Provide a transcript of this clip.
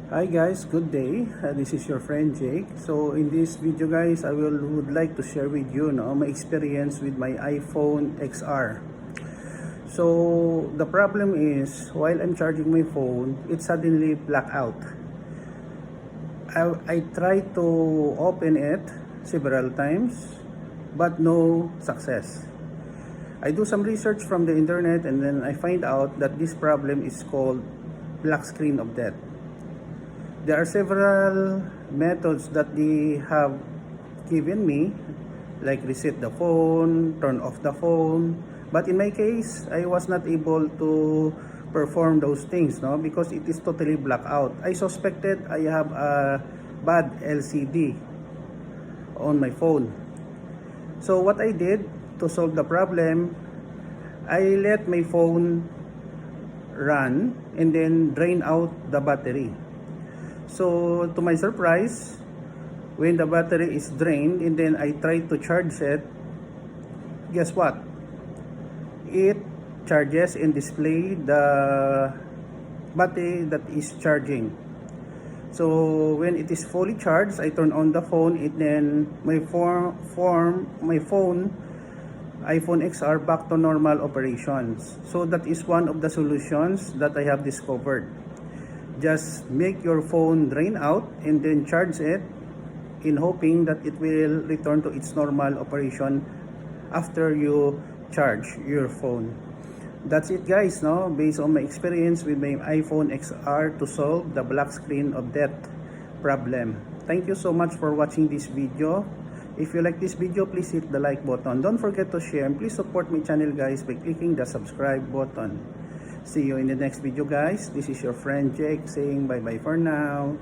Hi guys, good day. This is your friend Jake. So in this video guys, I would like to share with you my experience with my iPhone XR. So the problem is while I'm charging my phone, it suddenly black out. I tried to open it several times but no success. I do some research from the internet and then I find out that this problem is called black screen of death. There are several methods that they have given me, like reset the phone, turn off the phone. But in my case, I was not able to perform those things, because it is totally blacked out. I suspected I have a bad LCD on my phone. So what I did to solve the problem, I let my phone run and then drain out the battery. So to my surprise, when the battery is drained and then I try to charge it, guess what? It charges and display the battery that is charging. So when it is fully charged, I turn on the phone and then my phone iPhone XR back to normal operations. So that is one of the solutions that I have discovered. Just make your phone drain out and then charge it in hoping that it will return to its normal operation after you charge your phone. That's it guys, based on my experience with my iPhone XR to solve the black screen of death problem. Thank you so much for watching this video. If you like this video, please hit the like button. Don't forget to share and please support my channel guys by clicking the subscribe button. See you in the next video guys. This is your friend Jake saying bye bye for now.